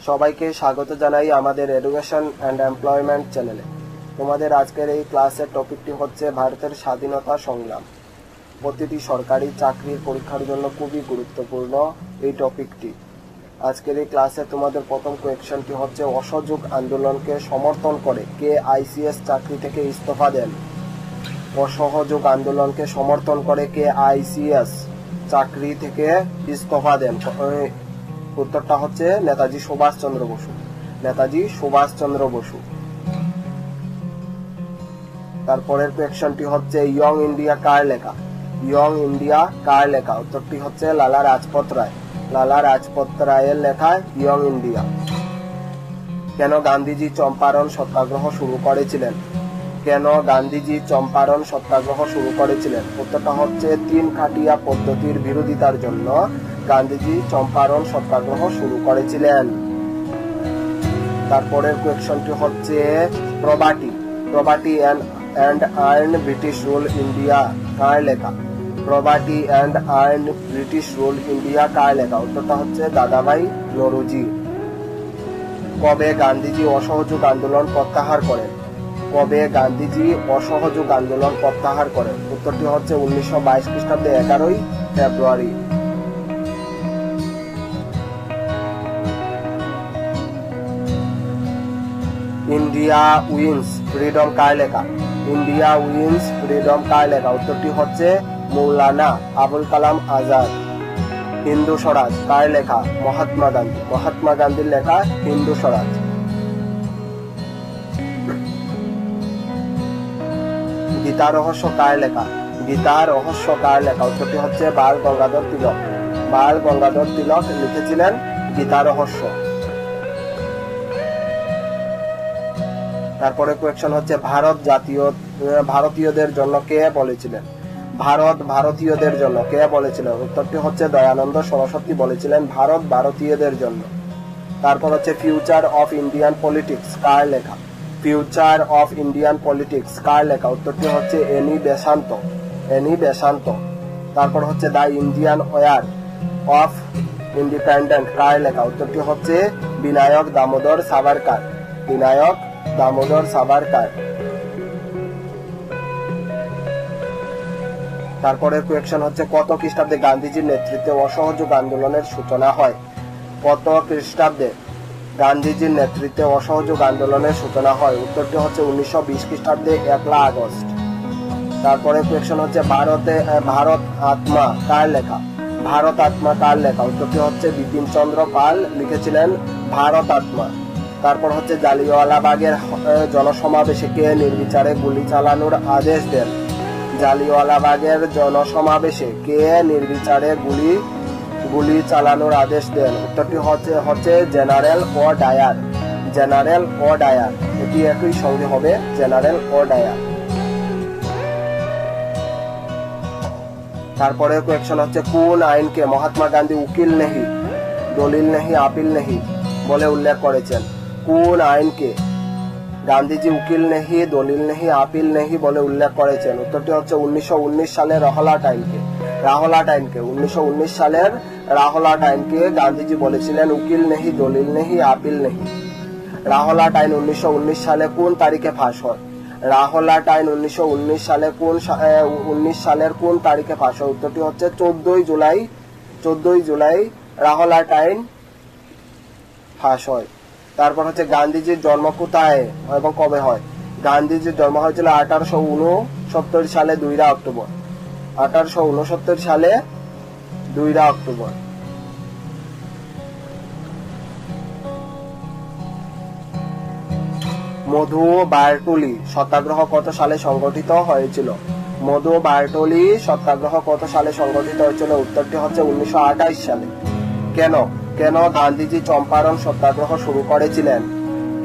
সবাইকে স্বাগত জানাই আমাদের এডুকেশন অ্যান্ড এমপ্লয়মেন্ট চ্যানেলে। তোমাদের আজকের এই ক্লাসের টপিকটি হচ্ছে ভারতের স্বাধীনতা সংগ্রাম। প্রতিটি সরকারি চাকরির পরীক্ষার জন্য খুবই গুরুত্বপূর্ণ এই টপিকটি। আজকের এই ক্লাসে তোমাদের প্রথম কোয়েশ্চনটি হচ্ছে অসহযোগ আন্দোলনকে সমর্থন করে কে আইসিএস চাকরি থেকে ইস্তফা দেন? অসহযোগ আন্দোলনকে সমর্থন করে কে আইসিএস চাকরি থেকে ইস্তফা দেন? উত্তরটা হচ্ছে নেতাজি সুভাষচন্দ্র বসু। নেতাজি সুভাষচন্দ্র বসু। তারপরের কোয়েশ্চনটি হচ্ছে ইয়ং ইন্ডিয়া কার লেখা? ইয়ং ইন্ডিয়া কার লেখা? উত্তরটি হচ্ছে লালা রাজপথ রায়। লালা রাজপথ রায়ের লেখা ইয়ং ইন্ডিয়া। কেন গান্ধীজি চম্পারণ সত্যাগ্রহ শুরু করেছিলেন? কেন গান্ধীজি চম্পারণ সত্যাগ্রহ শুরু করেছিলেন? উত্তরটা হচ্ছে তিন খাটিয়া পদ্ধতির বিরোধিতার জন্য গান্ধীজি চম্পারণ সত্যাগ্রহ শুরু করেছিলেন। তারপরের কোয়েশ্চনটি হচ্ছে property and earn British rule India কার লেখা? Property and earn British rule India কার লেখা? উত্তরটা হচ্ছে দাদাভাই নওরোজি। কবে গান্ধীজি অসহযোগ আন্দোলন প্রত্যাহার করেন? কবে গান্ধীজি অসহযোগ আন্দোলন প্রত্যাহার করেন? উত্তরটি হচ্ছে 1922 খ্রিস্টাব্দে 11ই ফেব্রুয়ারি। ইন্ডিয়া উইন্স ফ্রিডম কার লেখা? ইন্ডিয়া উইন্স ফ্রিডম কার লেখা? উত্তরটি হচ্ছে মৌলানা আবুল কালাম আজাদ। হিন্দু স্বরাজ কার লেখা? মহাত্মা গান্ধী। মহাত্মা গান্ধীর লেখা হিন্দু স্বরাজ। গীতা রহস্য কার লেখা? গীতা রহস্য কার লেখা? উত্তরটি হচ্ছে বাল গঙ্গাধর তিলক। বাল গঙ্গাধর তিলক লিখেছিলেন গীতা রহস্য। তারপরে কোয়েশ্চন হচ্ছে ভারতীয়দের জন্য কে বলেছিলেন? ভারতীয়দের জন্য কে বলেছিলেন? উত্তরটি হচ্ছে দয়ানন্দ সরস্বতী বলেছিলেন ভারত ভারতীয়দের জন্য। তারপর হচ্ছে ফিউচার অফ ইন্ডিয়ান পলিটিক্স কার লেখা? ফিউচার অফ ইন্ডিয়ান পলিটিক্স কার লেখা? উত্তরটি হচ্ছে এনি বেসান্ত। তারপর হচ্ছে the Indian war of independent কার লেখা? উত্তরটি হচ্ছে বিনায়ক দামোদর সাভারকার। বিনায়ক দামোদর সাভারকার। তারপরের কোয়েশ্চন হচ্ছে কত খ্রিস্টাব্দে গান্ধীজির নেতৃত্বে অসহযোগ আন্দোলনের সূচনা হয়? কত খ্রিস্টাব্দে গান্ধীজির নেতৃত্বে অসহযোগ আন্দোলনের সূচনা হয়? উত্তরটি হচ্ছে 1920 খ্রিস্টাব্দে 1 আগস্ট। তারপরে কোয়েশ্চন হচ্ছে ভারত আত্মা কার লেখা? ভারত আত্মা কার লেখা? উত্তরটি হচ্ছে বিপিন চন্দ্র পাল লিখেছিলেন ভারত আত্মা। তারপর হচ্ছে জালিওয়ালাবাগের জনসমাবেশে কে নির্বিচারে গুলি চালানোর আদেশ দেন? জালিওয়ালাবাগের জনসমাবেশে কে নির্বিচারে গুলি চালানোর আদেশ দেন? উত্তরটি হচ্ছে জেনারেল ও ডায়ার। জেনারেল ও ডায়ার, এটি একই সঙ্গে হবে জেনারেল ও ডায়ার। তারপরে কোয়েশ্চন হচ্ছে কোন আইনকে মহাত্মা গান্ধী উকিল নেহি দলিল নেহি আপিল নেহি বলে উল্লেখ করেছেন? কোন আইনকে গান্ধীজি উকিল নেহি দলিল নেহি আপিল নেহি বলে উল্লেখ করেছেন? উত্তরটি হচ্ছে 1919 সালের রাহলাট আইনকে। 1919 সালের রাহলাট আইনকে গান্ধীজি বলেছিলেন উকিল নেহি দলিল নেহি আপিল নেহি। রাহলাট আইন 1919 সালে কোন তারিখে পাস হয়? রাহলাট আইন 1919 সালে 19 সালের কোন তারিখে পাস হয়? উত্তরটি হচ্ছে 14 জুলাই রাহলাট আইন পাস হয়। তারপর হচ্ছে গান্ধীজির জন্ম কোথায় এবং কবে হয়? গান্ধীজির জন্ম হয়েছিল 1869 সালে 2 অক্টোবর। 1869 সালে 2 অক্টোবর। মধু বারটুলি সত্যাগ্রহ কত সালে সংগঠিত হয়েছিল? মধু বারটুলি সত্যাগ্রহ কত সালে সংগঠিত হয়েছিল? উত্তরটি হচ্ছে 1928 সালে। কেন গান্ধীজি চম্পারণ সত্যাগ্রহ শুরু করেছিলেন?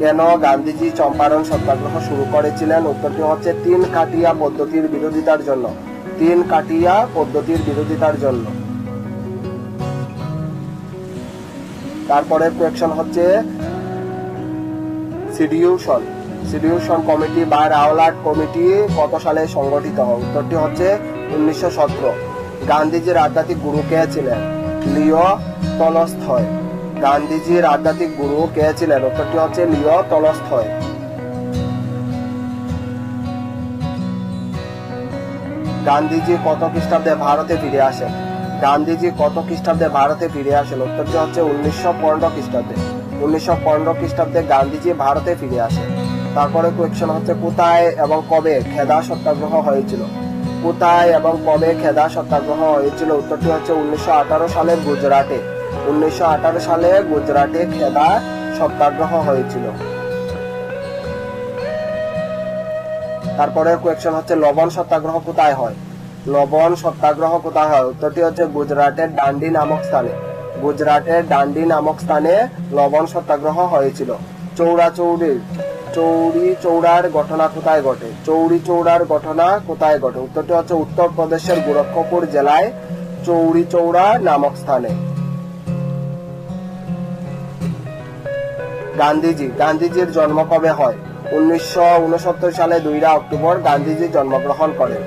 কেন গান্ধীজি চম্পারণ সত্যাগ্রহ শুরু করেছিলেন? উত্তরটি হচ্ছে তিন কাটিয়া পদ্ধতির বিরোধিতার জন্য। তিন কাটিয়া পদ্ধতির বিরোধিতার জন্য। তারপরে কোয়েশ্চন হচ্ছে সিডিউশন কমিটি বা রাওলাট কমিটি কত সালে সংগঠিত হয়? উত্তরটি হচ্ছে 1917। গান্ধীজির আধ্যাত্মিক গুরু কে ছিলেন? Leo Tolstoy. গান্ধীজির আধ্যাত্মিক গুরু কে ছিলেন? উত্তরটি হচ্ছে লিও টলস্টয়। গান্ধীজি কত খ্রিস্টাব্দে ভারতে ফিরে আসেন? গান্ধীজি কত খ্রিস্টাব্দে ভারতে ফিরে আসেন? উত্তরটি হচ্ছে 1915 খ্রিস্টাব্দে। 1915 খ্রিস্টাব্দে গান্ধীজি ভারতে ফিরে আসেন। তারপরে কোয়েশ্চন হচ্ছে কোথায় এবং কবে খেদা সত্যাগ্রহ হয়েছিল? কোথায় এবং কবে খেদা সত্যাগ্রহ হয়েছিল? উত্তরটি হচ্ছে 1918 সালে গুজরাটে। 1918 সালে গুজরাটে খেদা সত্যাগ্রহ হয়েছিল। তারপরের কোয়েশ্চন হচ্ছে লবণ সত্যাগ্রহ কোথায় হয়? লবণ সত্যাগ্রহ কোথায় হয়? উত্তরটি হচ্ছে গুজরাটের ডান্ডি নামক স্থানে। গুজরাটের ডান্ডি নামক স্থানে লবণ সত্যাগ্রহ হয়েছিল। চৌরি চৌড়ার ঘটনা কোথায় ঘটে? চৌরি চৌড়ার ঘটনা কোথায় ঘটে? উত্তরটি হচ্ছে উত্তরপ্রদেশের গোরক্ষপুর জেলায় চৌরি চৌড়া নামক স্থানে। গান্ধীজির জন্ম কবে হয়? 1969 সালে 2 অক্টোবর গান্ধীজি জন্মগ্রহণ করেন।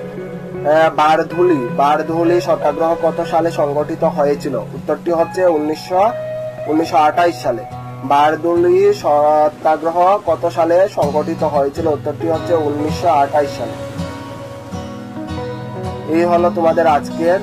বারধুলি সত্যাগ্রহ কত সালে সংগঠিত হয়েছিল? উত্তরটি হচ্ছে 1928 সালে। বারধুলি সত্যাগ্রহ কত সালে সংগঠিত হয়েছিল? উত্তরটি হচ্ছে 1928 সালে। এই হলো তোমাদের আজকের